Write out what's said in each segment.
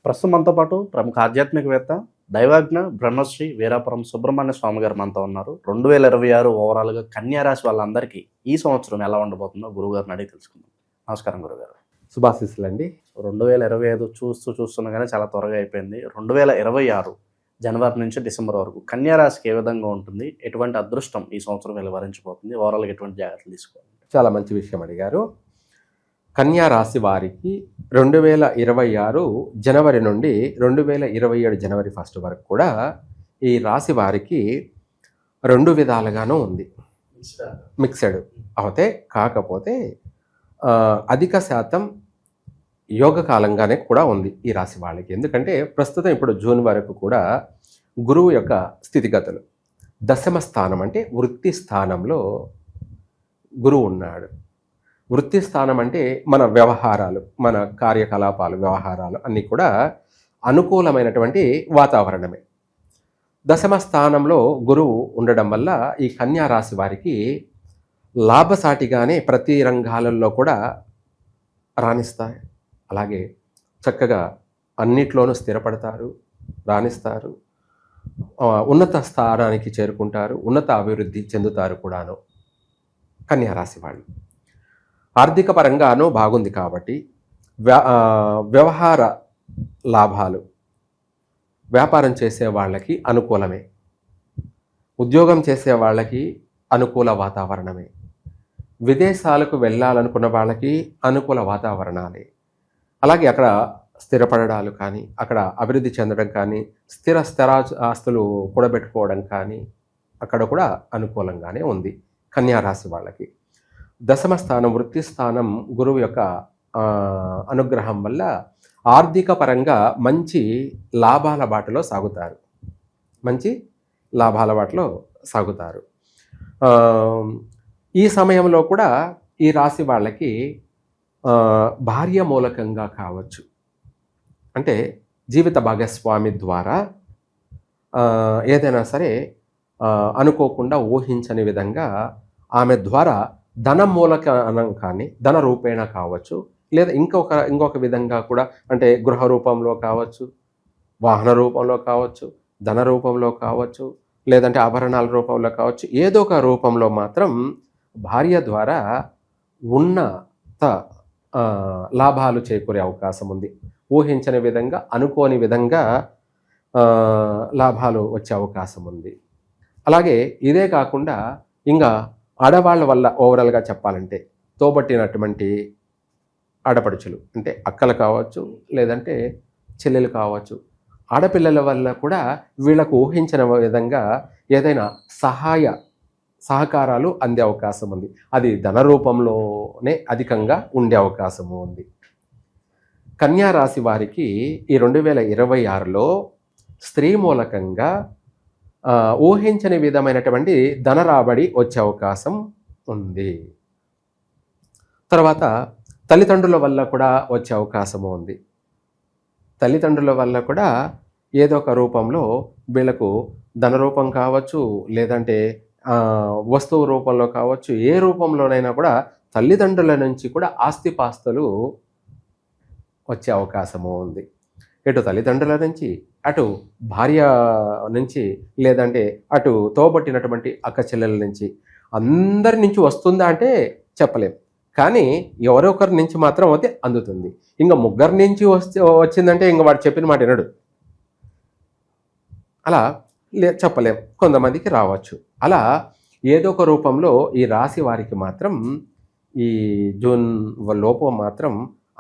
ప్రస్తుతం మనతో పాటు ప్రముఖ ఆధ్యాత్మికవేత్త, దైవజ్ఞ, బ్రహ్మశ్రీ వీరాపురం సుబ్రహ్మణ్య స్వామి గారు మనతో ఉన్నారు. 2026 ఓవరాల్‌గా కన్యా రాశి వాళ్ళందరికీ ఈ సంవత్సరం ఎలా ఉండబోతుందో గురువుగారిని అడిగి తెలుసుకుందాం. నమస్కారం గురుగారు. శుభాశీస్సులండి. 2025 చూస్తుండగానే చాలా త్వరగా అయిపోయింది. 2026 జనవరి నుంచి డిసెంబర్ వరకు కన్యా రాశికి ఏ విధంగా ఉంటుంది? ఎటువంటి అదృష్టం ఈ సంవత్సరం వెలువరించబోతుంది? ఓవరాల్‌గా ఎటువంటి జాగ్రత్తలు తీసుకోవాలి? చాలా మంచి విషయం అడిగారు. కన్యా రాశి వారికి 2026 జనవరి నుండి 2027 జనవరి 1 వరకు కూడా ఈ రాశి వారికి 2 విధాలుగానూ ఉంది. మిక్స్డ్ అవుతే కాకపోతే అధిక శాతం యోగకాలంగానే కూడా ఉంది ఈ రాశి వాళ్ళకి. ఎందుకంటే ప్రస్తుతం ఇప్పుడు జూన్ వరకు కూడా గురువు యొక్క స్థితిగతులు దశమ స్థానం అంటే వృత్తి స్థానంలో గురువు ఉన్నాడు. వృత్తి స్థానం అంటే మన వ్యవహారాలు, మన కార్యకలాపాలు, వ్యవహారాలు అన్నీ కూడా అనుకూలమైనటువంటి వాతావరణమే. దశమ స్థానంలో గురువు ఉండడం వల్ల ఈ కన్యా రాశి వారికి లాభసాటిగానే ప్రతి రంగాలలో కూడా రాణిస్తాయి. అలాగే చక్కగా అన్నిట్లోనూ స్థిరపడతారు, రాణిస్తారు, ఉన్నత స్థానానికి చేరుకుంటారు, ఉన్నత అభివృద్ధి చెందుతారు కూడాను కన్యా రాశి వాళ్ళు. ఆర్థిక పరంగానూ బాగుంది కాబట్టి వ్యవహార లాభాలు, వ్యాపారం చేసే వాళ్ళకి అనుకూలమే, ఉద్యోగం చేసే వాళ్ళకి అనుకూల వాతావరణమే, విదేశాలకు వెళ్ళాలనుకున్న వాళ్ళకి అనుకూల వాతావరణాలే. అలాగే అక్కడ స్థిరపడడాలు కానీ, అక్కడ అభివృద్ధి చెందడం కానీ, స్థిర ఆస్తులు కూడబెట్టుకోవడం కానీ అక్కడ కూడా అనుకూలంగానే ఉంది కన్యా రాశి వాళ్ళకి. దశమ స్థానం వృత్తి స్థానం గురువు యొక్క అనుగ్రహం వల్ల ఆర్థిక పరంగా మంచి లాభాల బాటలో సాగుతారు, మంచి లాభాల బాటలో సాగుతారు. ఈ సమయంలో కూడా ఈ రాశి వాళ్ళకి భార్య మూలకంగా కావచ్చు, అంటే జీవిత భాగస్వామి ద్వారా ఏదైనా సరే అనుకోకుండా ఊహించని విధంగా ఆమె ద్వారా ధన మూలకం కానీ, ధన రూపేణ కావచ్చు, లేదా ఇంకొక విధంగా కూడా, అంటే గృహ రూపంలో కావచ్చు, వాహన రూపంలో కావచ్చు, ధన రూపంలో కావచ్చు, లేదంటే ఆభరణాల రూపంలో కావచ్చు, ఏదో ఒక రూపంలో మాత్రం భార్య ద్వారా ఉన్నత లాభాలు చేకూరే అవకాశం ఉంది. ఊహించని విధంగా, అనుకోని విధంగా లాభాలు వచ్చే అవకాశం ఉంది. అలాగే ఇదే కాకుండా ఇంకా ఆడవాళ్ళ వల్ల ఓవరాల్గా చెప్పాలంటే తోబట్టినటువంటి ఆడపడుచులు, అంటే అక్కలు కావచ్చు, లేదంటే చెల్లెలు కావచ్చు, ఆడపిల్లల వల్ల కూడా వీళ్ళకు ఊహించిన విధంగా ఏదైనా సహకారాలు అందే అవకాశం ఉంది. అది ధన రూపంలోనే అధికంగా ఉండే అవకాశము ఉంది. కన్యా రాశి వారికి ఈ 2026లో స్త్రీ మూలకంగా ఊహించని విధమైనటువంటి ధన రాబడి వచ్చే అవకాశం ఉంది. తర్వాత తల్లిదండ్రుల వల్ల కూడా వచ్చే అవకాశము ఉంది. తల్లిదండ్రుల వల్ల కూడా ఏదో ఒక రూపంలో వీళ్ళకు ధన రూపం కావచ్చు, లేదంటే వస్తువు రూపంలో కావచ్చు, ఏ రూపంలోనైనా కూడా తల్లిదండ్రుల నుంచి కూడా ఆస్తిపాస్తులు వచ్చే అవకాశము ఉంది. ఇటు తల్లిదండ్రుల నుంచి, అటు భార్య నుంచి, లేదంటే అటు తోబట్టినటువంటి అక్క చెల్లెల నుంచి, అందరి నుంచి వస్తుందా అంటే చెప్పలేం, కానీ ఎవరో ఒకరి నుంచి మాత్రం అయితే అందుతుంది. ఇంకా ముగ్గురి నుంచి వచ్చిందంటే ఇంకా వాడు చెప్పిన మాట వినడు, అలా చెప్పలేం, కొంతమందికి రావచ్చు. అలా ఏదో ఒక రూపంలో ఈ రాశి వారికి మాత్రం ఈ జూన్ లోపు మాత్రం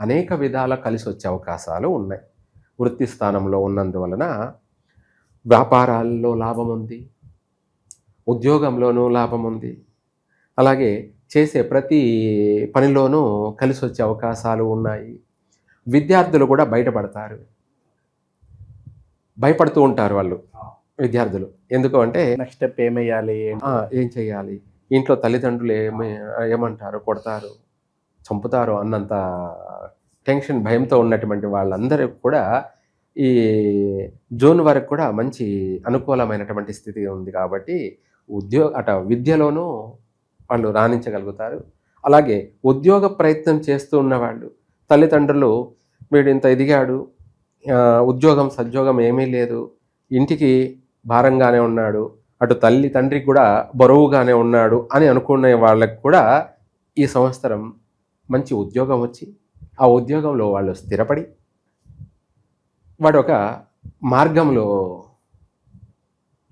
అనేక విధాల కలిసి వచ్చే అవకాశాలు ఉన్నాయి. వృత్తి స్థానంలో ఉన్నందువలన వ్యాపారాల్లో లాభం ఉంది, ఉద్యోగంలోనూ లాభం ఉంది, అలాగే చేసే ప్రతి పనిలోనూ కలిసి వచ్చే అవకాశాలు ఉన్నాయి. విద్యార్థులు కూడా బయటపడతారు, భయపడుతూ ఉంటారు వాళ్ళు విద్యార్థులు. ఎందుకు అంటే నెక్స్ట్ స్టెప్ ఏమేయాలి, ఏం చేయాలి, ఇంట్లో తల్లిదండ్రులు ఏమంటారు, కొడతారు, చంపుతారు అన్నంత టెన్షన్, భయంతో ఉన్నటువంటి వాళ్ళందరూ కూడా ఈ జూన్ వరకు కూడా మంచి అనుకూలమైనటువంటి స్థితి ఉంది. కాబట్టి విద్యలోనూ వాళ్ళు రాణించగలుగుతారు. అలాగే ఉద్యోగ ప్రయత్నం చేస్తూ ఉన్నవాళ్ళు, తల్లిదండ్రులు వీడు ఇంత ఎదిగాడు, ఉద్యోగం సద్యోగం ఏమీ లేదు, ఇంటికి భారంగానే ఉన్నాడు, అటు తల్లి తండ్రికి కూడా బరువుగానే ఉన్నాడు అని అనుకునే వాళ్ళకి కూడా ఈ సంవత్సరం మంచి ఉద్యోగం వచ్చి ఆ ఉద్యోగంలో వాళ్ళు స్థిరపడి వాడు ఒక మార్గంలో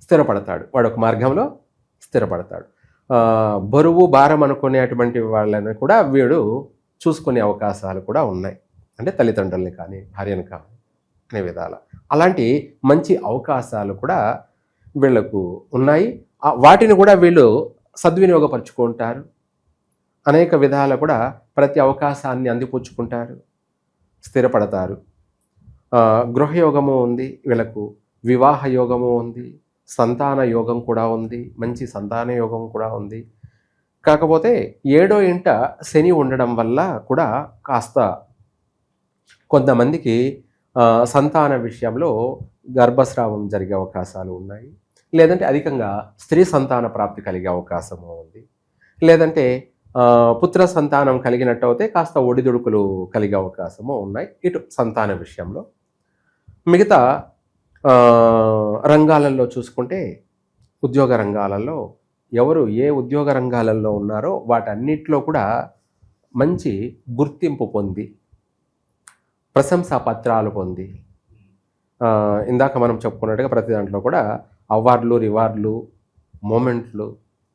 స్థిరపడతాడు. బరువు భారం అనుకునేటువంటి వాళ్ళని కూడా వీడు చూసుకునే అవకాశాలు కూడా ఉన్నాయి. అంటే తల్లిదండ్రుల్ని కానీ భార్యను కానీ అనే విధాల అలాంటి మంచి అవకాశాలు కూడా వీళ్లకు ఉన్నాయి. వాటిని కూడా వీళ్ళు సద్వినియోగపరుచుకుంటారు. అనేక విధాల కూడా ప్రతి అవకాశాన్ని అందిపుచ్చుకుంటారు, స్థిరపడతారు. గృహయోగము ఉంది వీళ్ళకు, వివాహ యోగము ఉంది, సంతాన యోగం కూడా ఉంది, మంచి సంతాన యోగం కూడా ఉంది. కాకపోతే 7వ ఇంట శని ఉండడం వల్ల కూడా కాస్త కొంతమందికి సంతాన విషయంలో గర్భస్రావం జరిగే అవకాశాలు ఉన్నాయి, లేదంటే అధికంగా స్త్రీ సంతాన ప్రాప్తి కలిగే అవకాశము ఉంది, లేదంటే పుత్ర సంతానం కలిగినట్టు అయితే కాస్త ఒడిదుడుకులు కలిగే అవకాశము ఉన్నాయి ఇటు సంతాన విషయంలో. మిగతా రంగాలలో చూసుకుంటే ఉద్యోగ రంగాలలో ఎవరు ఏ ఉద్యోగ రంగాలలో ఉన్నారో వాటన్నిటిలో కూడా మంచి గుర్తింపు పొంది ప్రశంసా పత్రాలు పొంది, ఇందాక మనం చెప్పుకున్నట్టుగా ప్రతి దాంట్లో కూడా అవార్డులు, రివార్డులు, మూమెంట్లు,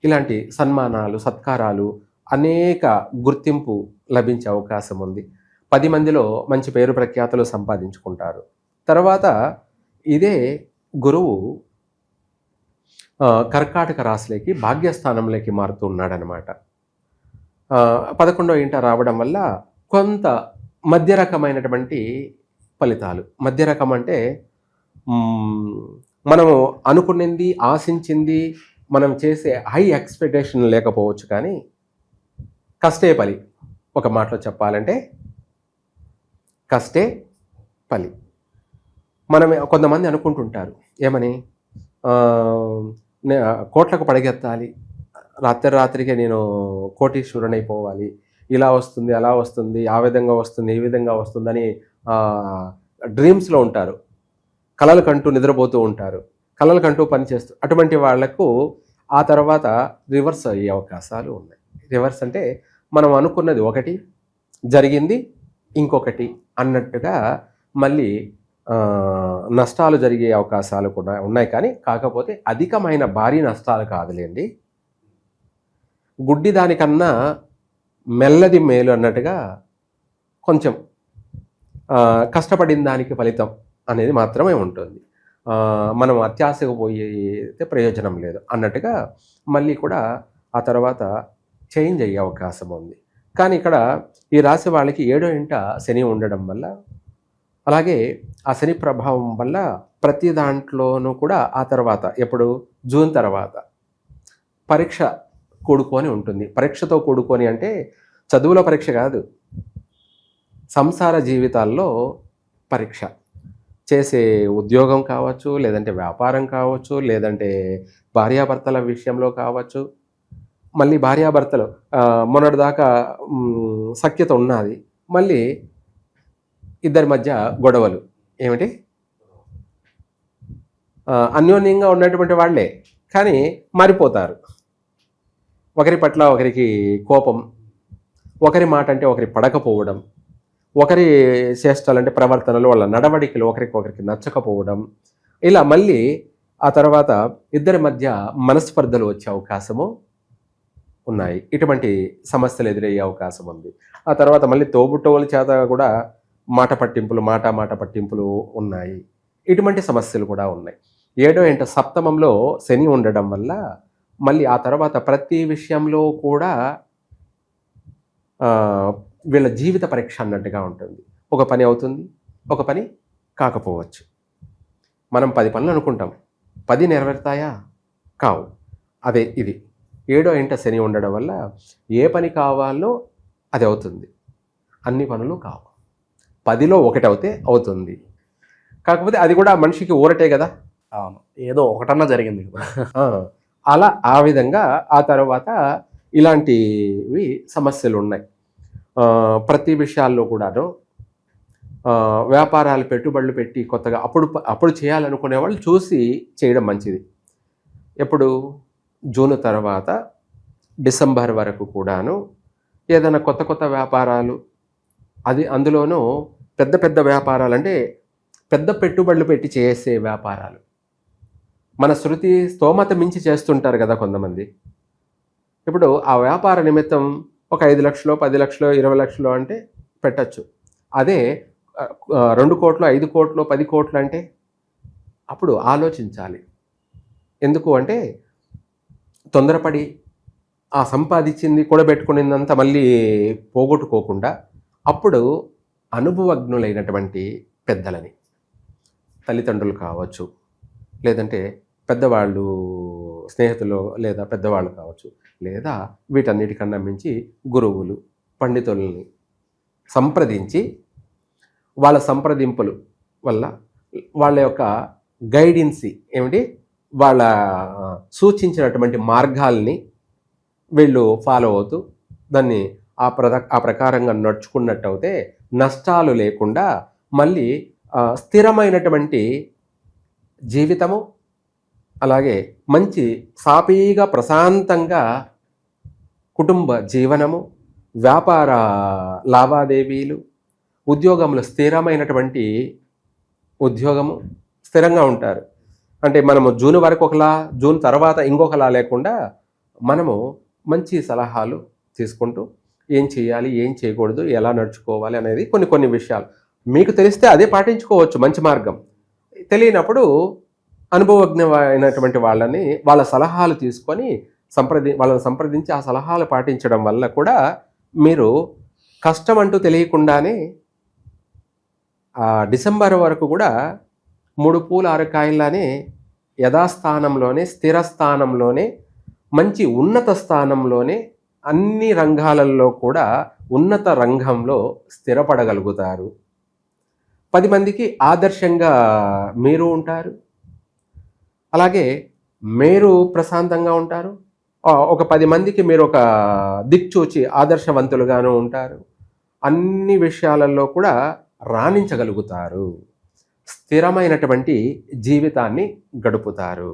ఇలాంటి సన్మానాలు, సత్కారాలు, అనేక గుర్తింపు లభించే అవకాశం ఉంది. 10 మందిలో మంచి పేరు ప్రఖ్యాతులు సంపాదించుకుంటారు. తర్వాత ఇదే గురువు కర్కాటక రాశిలోకి భాగ్యస్థానంలోకి మారుతూ ఉన్నాడనమాట. 11వ ఇంట రావడం వల్ల కొంత మధ్య రకమైనటువంటి ఫలితాలు. మధ్య రకం అంటే మనము అనుకున్నది, ఆశించింది, మనం చేసే హై ఎక్స్పెక్టేషన్ లేకపోవచ్చు, కానీ కష్టే ఫలి. ఒక మాటలో చెప్పాలంటే కష్టే ఫలి. మనం కొంతమంది అనుకుంటుంటారు ఏమని, కోట్లకు పడగెత్తాలి, రాత్రికి నేను కోటీశ్వరునైపోవాలి, ఇలా వస్తుంది, అలా వస్తుంది, ఆ విధంగా వస్తుంది, ఈ విధంగా వస్తుందని డ్రీమ్స్లో ఉంటారు. కలలు కంటూ నిద్రపోతూ ఉంటారు, కలలు కంటూ పనిచేస్తూ. అటువంటి వాళ్లకు ఆ తర్వాత రివర్స్ అయ్యే అవకాశాలు ఉన్నాయి. రివర్స్ అంటే మనం అనుకున్నది ఒకటి, జరిగింది ఇంకొకటి అన్నట్టుగా మళ్ళీ నష్టాలు జరిగే అవకాశాలు కూడా ఉన్నాయి. కానీ కాకపోతే అధికమైన భారీ నష్టాలు కాదులేండి, గుడ్డి దానికన్నా మెల్లది మేలు అన్నట్టుగా కొంచెం కష్టపడిన దానికి ఫలితం అనేది మాత్రమే ఉంటుంది. మనం అత్యాశకు పోయితే ప్రయోజనం లేదు అన్నట్టుగా మళ్ళీ కూడా ఆ తర్వాత చేంజ్ అయ్యే అవకాశం ఉంది. కానీ ఇక్కడ ఈ రాశి వాళ్ళకి 7వ ఇంట శని ఉండడం వల్ల, అలాగే ఆ శని ప్రభావం వల్ల ప్రతి దాంట్లోనూ కూడా ఆ తర్వాత ఎప్పుడు జూన్ తర్వాత పరీక్ష కూడుకొని ఉంటుంది. పరీక్షతో కూడుకొని అంటే చదువుల పరీక్ష కాదు, సంసార జీవితాల్లో పరీక్ష. చేసే ఉద్యోగం కావచ్చు, లేదంటే వ్యాపారం కావచ్చు, లేదంటే భార్యాభర్తల విషయంలో కావచ్చు. మళ్ళీ భార్యాభర్తలు మొన్నటిదాకా సఖ్యత ఉన్నది, మళ్ళీ ఇద్దరి మధ్య గొడవలు. ఏమిటి, అన్యోన్యంగా ఉన్నటువంటి వాళ్ళే కానీ మారిపోతారు. ఒకరి పట్ల ఒకరికి కోపం, ఒకరి మాట అంటే ఒకరి పడకపోవడం, ఒకరి చేష్టలంటే ప్రవర్తనలు, వాళ్ళ నడవడికలు ఒకరికి నచ్చకపోవడం, ఇలా మళ్ళీ ఆ తర్వాత ఇద్దరి మధ్య మనస్పర్ధలు వచ్చే అవకాశము ఉన్నాయి. ఇటువంటి సమస్యలు ఎదురయ్యే అవకాశం ఉంది. ఆ తర్వాత మళ్ళీ తోబుట్టవుల చేత కూడా మాట పట్టింపులు ఉన్నాయి. ఇటువంటి సమస్యలు కూడా ఉన్నాయి. 7వ ఇంట సప్తమంలో శని ఉండడం వల్ల మళ్ళీ ఆ తర్వాత ప్రతి విషయంలో కూడా వీళ్ళ జీవిత పరీక్ష అన్నట్టుగా ఉంటుంది. ఒక పని అవుతుంది, ఒక పని కాకపోవచ్చు. మనం 10 పనులు అనుకుంటాం, 10 నెరవేరుతాయా? కావు. అదే ఇది 7వ ఇంట శని ఉండడం వల్ల ఏ పని కావాలో అది అవుతుంది, అన్ని పనులు కావు. 10లో 1 అవుతే అవుతుంది. కాకపోతే అది కూడా మనిషికి ఊరటే కదా. అవును, ఏదో ఒకటన్నా జరిగింది కదా. అలా ఆ విధంగా ఆ తర్వాత ఇలాంటివి సమస్యలు ఉన్నాయి. ప్రతి విషయాల్లో కూడాను వ్యాపారాలు పెట్టుబడులు పెట్టి కొత్తగా అప్పుడు చేయాలనుకునే వాళ్ళు చూసి చేయడం మంచిది. ఎప్పుడు జూన్ తర్వాత డిసెంబర్ వరకు కూడాను ఏదైనా కొత్త కొత్త వ్యాపారాలు, అందులోనూ పెద్ద పెద్ద వ్యాపారాలు అంటే పెద్ద పెట్టుబడులు పెట్టి చేసే వ్యాపారాలు, మన శృతి స్తోమత మించి చేస్తుంటారు కదా కొంతమంది. ఇప్పుడు ఆ వ్యాపార నిమిత్తం ఒక 5 లక్షలు 10 లక్షలు 20 లక్షలు అంటే పెట్టచ్చు. అదే 2 కోట్లు 5 కోట్లు 10 కోట్లు అంటే అప్పుడు ఆలోచించాలి. ఎందుకు అంటే తొందరపడి ఆ సంపాదించింది కూడబెట్టుకునిందంతా మళ్ళీ పోగొట్టుకోకుండా అప్పుడు అనుభవజ్ఞులైనటువంటి పెద్దలని, తల్లిదండ్రులు కావచ్చు, లేదంటే పెద్దవాళ్ళు స్నేహితులు లేదా పెద్దవాళ్ళు కావచ్చు, లేదా వీటన్నిటికన్నా మించి గురువులు పండితుల్ని సంప్రదించి వాళ్ళ సంప్రదింపులు వల్ల వాళ్ళ యొక్క గైడెన్సీ ఏమిటి, వాళ్ళ సూచించినటువంటి మార్గాల్ని వీళ్ళు ఫాలో అవుతూ దాన్ని ఆ ప్రకారంగా నడుచుకున్నట్టయితే నష్టాలు లేకుండా మళ్ళీ స్థిరమైనటువంటి జీవితము, అలాగే మంచి సాఫీగా ప్రశాంతంగా కుటుంబ జీవనము, వ్యాపార లావాదేవీలు, ఉద్యోగంలో స్థిరమైనటువంటి ఉద్యోగము, స్థిరంగా ఉంటారు. అంటే మనము జూన్ వరకు ఒకలా, జూన్ తర్వాత ఇంకొకలా లేకుండా మనము మంచి సలహాలు తీసుకుంటూ ఏం చేయాలి, ఏం చేయకూడదు, ఎలా నడుచుకోవాలి అనేది కొన్ని విషయాలు మీకు తెలిస్తే అదే పాటించుకోవచ్చు, మంచి మార్గం. తెలియనప్పుడు అనుభవజ్ఞమైనటువంటి వాళ్ళ సలహాలు తీసుకొని వాళ్ళని సంప్రదించి ఆ సలహాలు పాటించడం వల్ల కూడా మీరు కష్టం అంటూ తెలియకుండానే డిసెంబర్ వరకు కూడా 3 పూలు 6 కాయల్లానే యథాస్థానంలోనే, స్థిర స్థానంలోనే, మంచి ఉన్నత స్థానంలోనే, అన్ని రంగాలలో కూడా ఉన్నత రంగంలో స్థిరపడగలుగుతారు. 10 మందికి ఆదర్శంగా మీరు ఉంటారు. అలాగే మీరు ప్రశాంతంగా ఉంటారు. ఒక 10 మందికి మీరు ఒక దిక్చూచి ఆదర్శవంతులుగాను ఉంటారు. అన్ని విషయాలలో కూడా రాణించగలుగుతారు. స్థిరమైనటువంటి జీవితాన్ని గడుపుతారు.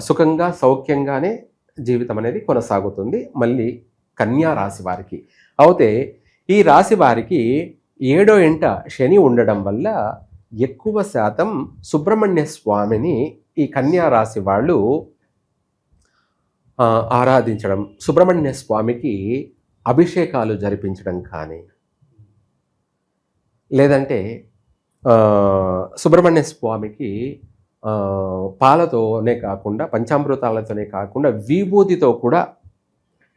సుఖంగా సౌఖ్యంగానే జీవితం అనేది కొనసాగుతుంది. మళ్ళీ కన్యా రాశి వారికి అయితే ఈ రాశి వారికి 7వ ఇంట శని ఉండడం వల్ల ఎక్కువ శాతం సుబ్రహ్మణ్య స్వామిని ఈ కన్యా రాశి వాళ్ళు ఆరాధించడం, సుబ్రహ్మణ్య స్వామికి అభిషేకాలు జరిపించడం కానీ, లేదంటే సుబ్రహ్మణ్య స్వామికి పాలతోనే కాకుండా, పంచామృతాలతోనే కాకుండా విభూతితో కూడా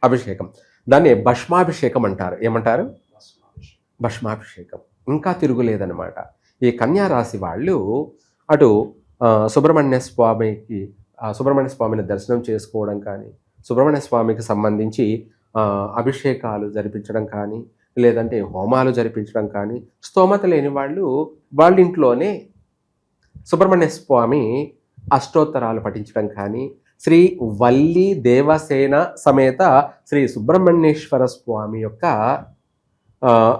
అభిషేకం, దాన్ని భస్మాభిషేకం అంటారు. ఏమంటారు? భస్మాభిషేకం. ఇంకా తిరుగులేదన్నమాట. ఈ కన్యా రాశి వాళ్ళు అటు సుబ్రహ్మణ్య స్వామిని దర్శనం చేసుకోవడం కానీ, సుబ్రహ్మణ్య స్వామికి సంబంధించి అభిషేకాలు జరిపించడం కానీ, లేదంటే హోమాలు జరిపించడం కానీ, స్తోమత లేని వాళ్ళు వాళ్ళ ఇంట్లోనే సుబ్రహ్మణ్య స్వామి అష్టోత్తరాలు పఠించడం కానీ, శ్రీ వల్లి దేవసేన సమేత శ్రీ సుబ్రహ్మణ్యేశ్వర స్వామి యొక్క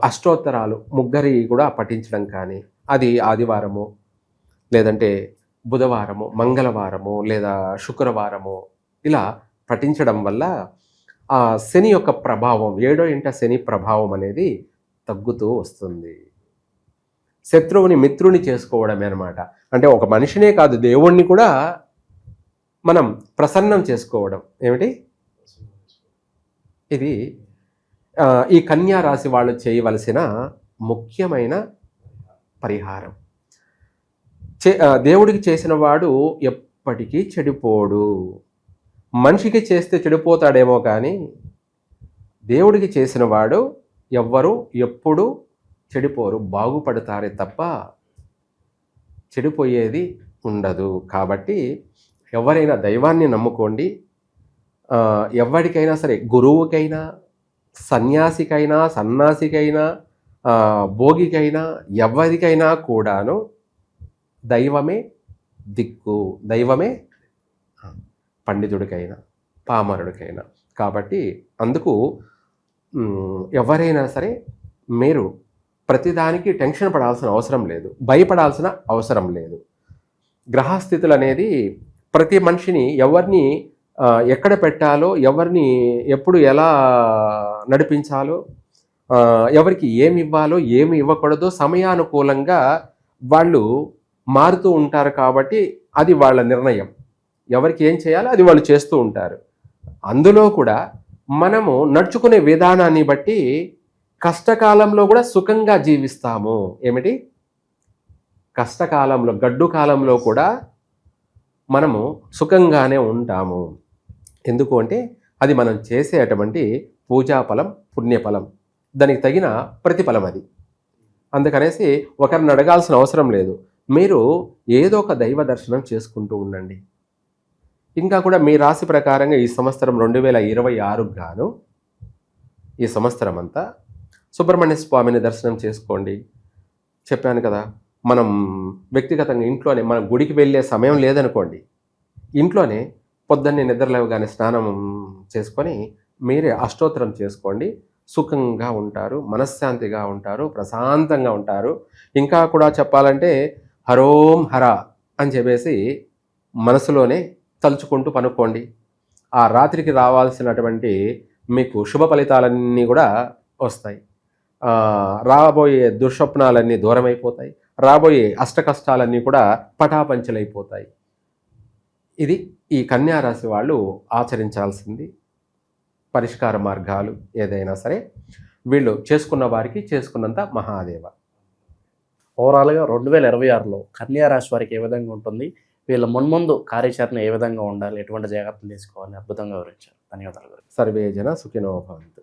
అష్టోత్తరాలు ముగ్గురి కూడా పఠించడం కానీ, అది ఆదివారము, లేదంటే బుధవారము, మంగళవారము, లేదా శుక్రవారము ఇలా పఠించడం వల్ల ఆ శని యొక్క ప్రభావం, 7వ ఇంట శని ప్రభావం అనేది తగ్గుతూ వస్తుంది. శత్రువుని మిత్రుని చేసుకోవడమే అనమాట. అంటే ఒక మనిషినే కాదు, దేవుణ్ణి కూడా మనం ప్రసన్నం చేసుకోవడం. ఏమిటి ఇది? ఈ కన్యా రాశి వాళ్ళు చేయవలసిన ముఖ్యమైన పరిహారం. దేవుడికి చేసిన వాడు ఎప్పటికీ చెడిపోడు. మనిషికి చేస్తే చెడిపోతాడేమో కానీ దేవుడికి చేసిన వాడు ఎవ్వరూ ఎప్పుడు చెడిపోరు, బాగుపడతారే తప్ప చెడిపోయేది ఉండదు. కాబట్టి ఎవరైనా దైవాన్ని నమ్ముకోండి. ఎవరికైనా సరే, గురువుకైనా, సన్యాసికైనా, సన్నాసికైనా, భోగికైనా, ఎవరికైనా కూడాను దైవమే దిక్కు, దైవమే పండితుడికైనా పామరుడికైనా. కాబట్టి అందుకు ఎవరైనా సరే మీరు ప్రతిదానికి టెన్షన్ పడాల్సిన అవసరం లేదు, భయపడాల్సిన అవసరం లేదు. గ్రహస్థితులు అనేది ప్రతి మనిషిని ఎవరిని ఎక్కడ పెట్టాలో, ఎవరిని ఎప్పుడు ఎలా నడిపించాలో, ఎవరికి ఏమి ఇవ్వాలో ఏమి ఇవ్వకూడదో సమయానుకూలంగా వాళ్ళు మారుతూ ఉంటారు. కాబట్టి అది వాళ్ళ నిర్ణయం. ఎవరికి ఏం చేయాలో అది వాళ్ళు చేస్తూ ఉంటారు. అందులో కూడా మనము నడుచుకునే విధానాన్ని బట్టి కష్టకాలంలో కూడా సుఖంగా జీవిస్తాము. ఏమిటి? కష్టకాలంలో, గడ్డు కాలంలో కూడా మనము సుఖంగానే ఉంటాము. ఎందుకు అంటే అది మనం చేసేటువంటి పూజాఫలం, పుణ్యఫలం, దానికి తగిన ప్రతిఫలం అది. అందుకనేసి ఒకరిని అడగాల్సిన అవసరం లేదు. మీరు ఏదో ఒక దైవ దర్శనం చేసుకుంటూ ఉండండి. ఇంకా కూడా మీ రాశి ప్రకారంగా ఈ సంవత్సరం 2026 గాను ఈ సంవత్సరం అంతా సుబ్రహ్మణ్య స్వామిని దర్శనం చేసుకోండి. చెప్పాను కదా, మనం వ్యక్తిగతంగా ఇంట్లోనే, మనం గుడికి వెళ్ళే సమయం లేదనుకోండి, ఇంట్లోనే పొద్దున్నే నిద్రలేవగానే స్నానం చేసుకొని మీరే అష్టోత్తరం చేసుకోండి. సుఖంగా ఉంటారు, మనశ్శాంతిగా ఉంటారు, ప్రశాంతంగా ఉంటారు. ఇంకా కూడా చెప్పాలంటే హరోం హర అని చెప్పేసి మనసులోనే తలుచుకుంటూ పనుక్కోండి. ఆ రాత్రికి రావాల్సినటువంటి మీకు శుభ ఫలితాలన్నీ కూడా వస్తాయి. రాబోయే దుస్వప్నాలన్నీ దూరమైపోతాయి. రాబోయే అష్ట కష్టాలన్నీ కూడా పటాపంచలైపోతాయి. ఇది ఈ కన్యా రాశి వాళ్ళు ఆచరించాల్సింది పరిష్కార మార్గాలు. ఏదైనా సరే వీళ్ళు చేసుకున్న వారికి చేసుకున్నంత మహాదేవ. ఓవరాల్గా 2026లో కన్యా రాశి వారికి ఏ విధంగా ఉంటుంది, వీళ్ళ మున్ముందు కార్యాచరణ ఏ విధంగా ఉండాలి, ఎటువంటి జాగ్రత్తలు తీసుకోవాలి, అద్భుతంగా వివరించారు. ధన్యవాదాలు. సర్వే జన సుఖినో భవంతు.